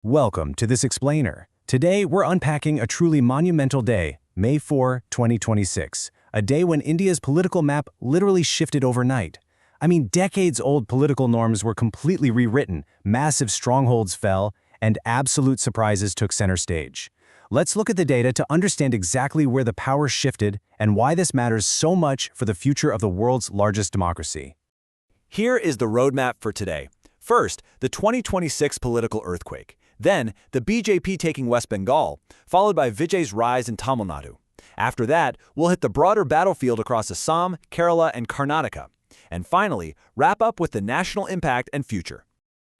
Welcome to this explainer. Today, we're unpacking a truly monumental day, May 4, 2026, a day when India's political map literally shifted overnight. I mean, decades-old political norms were completely rewritten, massive strongholds fell, and absolute surprises took center stage. Let's look at the data to understand exactly where the power shifted and why this matters so much for the future of the world's largest democracy. Here is the roadmap for today. First, the 2026 political earthquake. Then, the BJP taking West Bengal, followed by Vijay's rise in Tamil Nadu. After that, we'll hit the broader battlefield across Assam, Kerala, and Karnataka. And finally, wrap up with the national impact and future.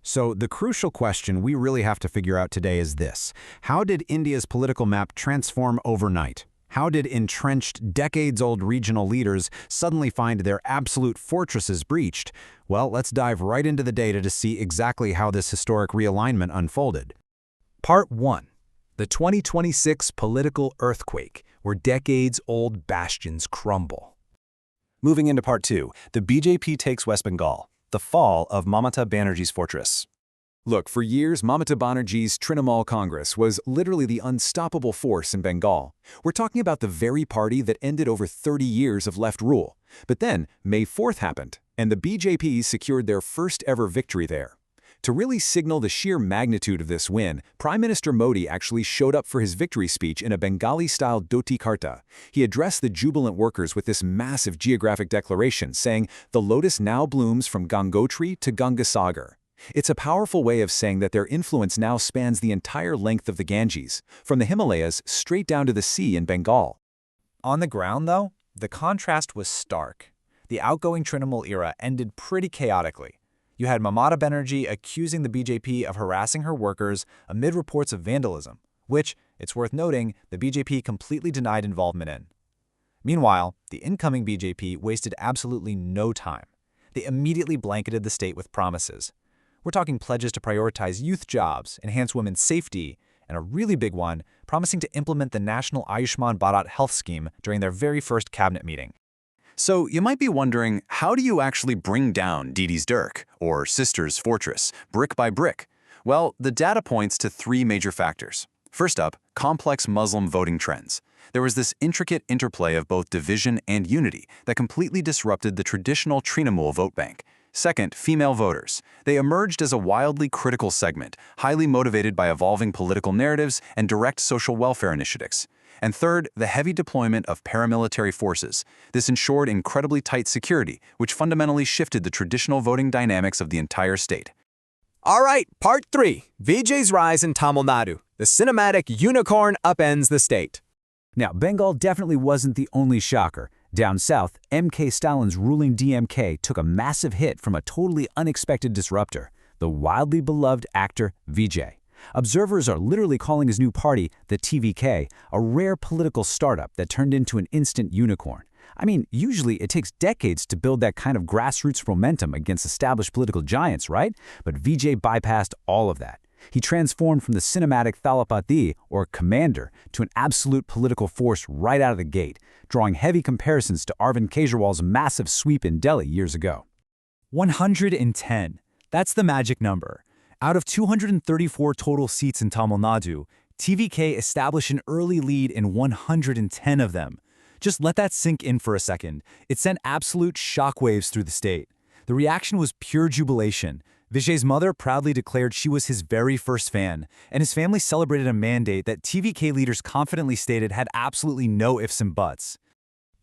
So the crucial question we really have to figure out today is this. How did India's political map transform overnight? How did entrenched, decades-old regional leaders suddenly find their absolute fortresses breached? Well, let's dive right into the data to see exactly how this historic realignment unfolded. Part 1. The 2026 political earthquake, where decades-old bastions crumble. Moving into Part 2, the BJP takes West Bengal, the fall of Mamata Banerjee's fortress. Look, for years, Mamata Banerjee's Trinamool Congress was literally the unstoppable force in Bengal. We're talking about the very party that ended over 30 years of left rule. But then, May 4th happened, and the BJP secured their first-ever victory there. To really signal the sheer magnitude of this win, Prime Minister Modi actually showed up for his victory speech in a Bengali-style dhoti karta. He addressed the jubilant workers with this massive geographic declaration, saying, "The lotus now blooms from Gangotri to Gangasagar." It's a powerful way of saying that their influence now spans the entire length of the Ganges, from the Himalayas straight down to the sea in Bengal. On the ground, though, the contrast was stark. The outgoing Trinamool era ended pretty chaotically. You had Mamata Banerjee accusing the BJP of harassing her workers amid reports of vandalism, which, it's worth noting, the BJP completely denied involvement in. Meanwhile, the incoming BJP wasted absolutely no time. They immediately blanketed the state with promises. We're talking pledges to prioritize youth jobs, enhance women's safety, and a really big one, promising to implement the National Ayushman Bharat health scheme during their very first cabinet meeting. So you might be wondering, how do you actually bring down Didi's Dirk, or Sister's Fortress, brick by brick? Well, the data points to three major factors. First up, complex Muslim voting trends. There was this intricate interplay of both division and unity that completely disrupted the traditional Trinamool vote bank. Second, female voters. They emerged as a wildly critical segment, highly motivated by evolving political narratives and direct social welfare initiatives. And third, the heavy deployment of paramilitary forces. This ensured incredibly tight security, which fundamentally shifted the traditional voting dynamics of the entire state. All right, Part 3, Vijay's rise in Tamil Nadu. The cinematic unicorn upends the state. Now, Bengal definitely wasn't the only shocker. Down south, M.K. Stalin's ruling DMK took a massive hit from a totally unexpected disruptor, the wildly beloved actor Vijay. Observers are literally calling his new party, the TVK, a rare political startup that turned into an instant unicorn. I mean, usually it takes decades to build that kind of grassroots momentum against established political giants, right? But Vijay bypassed all of that. He transformed from the cinematic Thalapathy, or commander, to an absolute political force right out of the gate, drawing heavy comparisons to Arvind Kejriwal's massive sweep in Delhi years ago. 110. That's the magic number. Out of 234 total seats in Tamil Nadu, TVK established an early lead in 110 of them. Just let that sink in for a second. It sent absolute shockwaves through the state. The reaction was pure jubilation. Vijay's mother proudly declared she was his very first fan, and his family celebrated a mandate that TVK leaders confidently stated had absolutely no ifs and buts.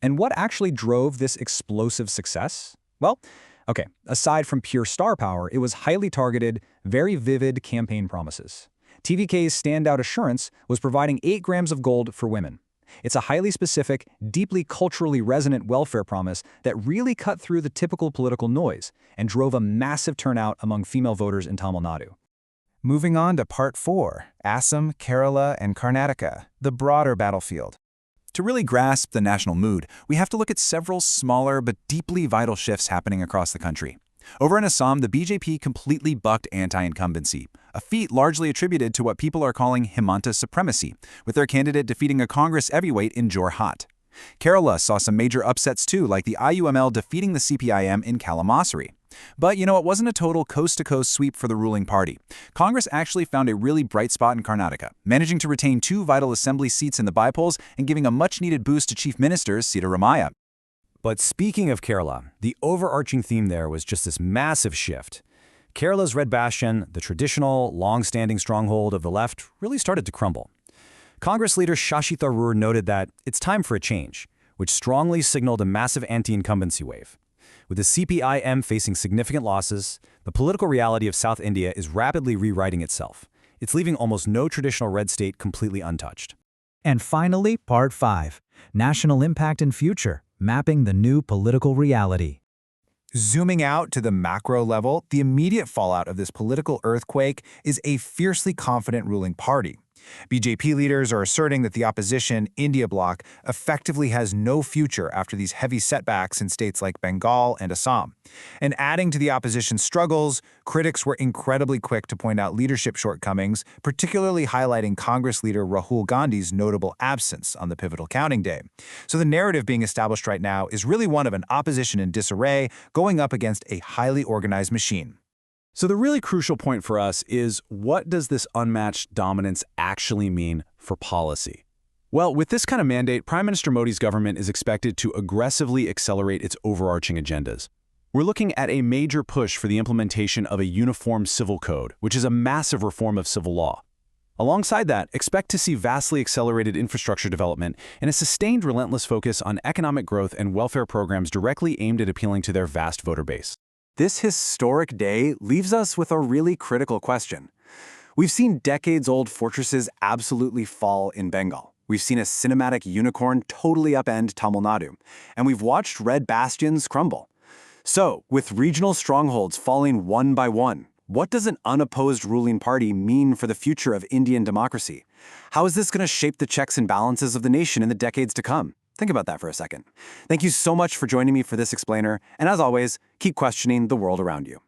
And what actually drove this explosive success? Well, okay, aside from pure star power, it was highly targeted, very vivid campaign promises. TVK's standout assurance was providing 8 grams of gold for women. It's a highly specific, deeply culturally resonant welfare promise that really cut through the typical political noise and drove a massive turnout among female voters in Tamil Nadu. Moving on to Part 4, Assam, Kerala, and Karnataka, the broader battlefield. To really grasp the national mood, we have to look at several smaller but deeply vital shifts happening across the country. Over in Assam, the BJP completely bucked anti-incumbency, a feat largely attributed to what people are calling Himanta supremacy, with their candidate defeating a Congress heavyweight in Jorhat. Kerala saw some major upsets too, like the IUML defeating the CPIM in Kalamassery. But, it wasn't a total coast-to-coast sweep for the ruling party. Congress actually found a really bright spot in Karnataka, managing to retain 2 vital assembly seats in the bypolls and giving a much-needed boost to Chief Minister Sitaramaya. But speaking of Kerala, the overarching theme there was just this massive shift. Kerala's red bastion, the traditional, long-standing stronghold of the left, really started to crumble. Congress leader Shashi Tharoor noted that it's time for a change, which strongly signaled a massive anti-incumbency wave. With the CPIM facing significant losses, the political reality of South India is rapidly rewriting itself. It's leaving almost no traditional red state completely untouched. And finally, Part 5, National Impact and Future, Mapping the New Political Reality. Zooming out to the macro level, the immediate fallout of this political earthquake is a fiercely confident ruling party. BJP leaders are asserting that the opposition, India bloc, effectively has no future after these heavy setbacks in states like Bengal and Assam. And adding to the opposition's struggles, critics were incredibly quick to point out leadership shortcomings, particularly highlighting Congress leader Rahul Gandhi's notable absence on the pivotal counting day. So the narrative being established right now is really one of an opposition in disarray going up against a highly organized machine. So the really crucial point for us is, what does this unmatched dominance actually mean for policy? Well, with this kind of mandate, Prime Minister Modi's government is expected to aggressively accelerate its overarching agendas. We're looking at a major push for the implementation of a uniform civil code, which is a massive reform of civil law. Alongside that, expect to see vastly accelerated infrastructure development and a sustained relentless focus on economic growth and welfare programs directly aimed at appealing to their vast voter base. This historic day leaves us with a really critical question. We've seen decades-old fortresses absolutely fall in Bengal. We've seen a cinematic unicorn totally upend Tamil Nadu. And we've watched red bastions crumble. So, with regional strongholds falling one by one, what does an unopposed ruling party mean for the future of Indian democracy? How is this going to shape the checks and balances of the nation in the decades to come? Think about that for a second. Thank you so much for joining me for this explainer, and as always, keep questioning the world around you.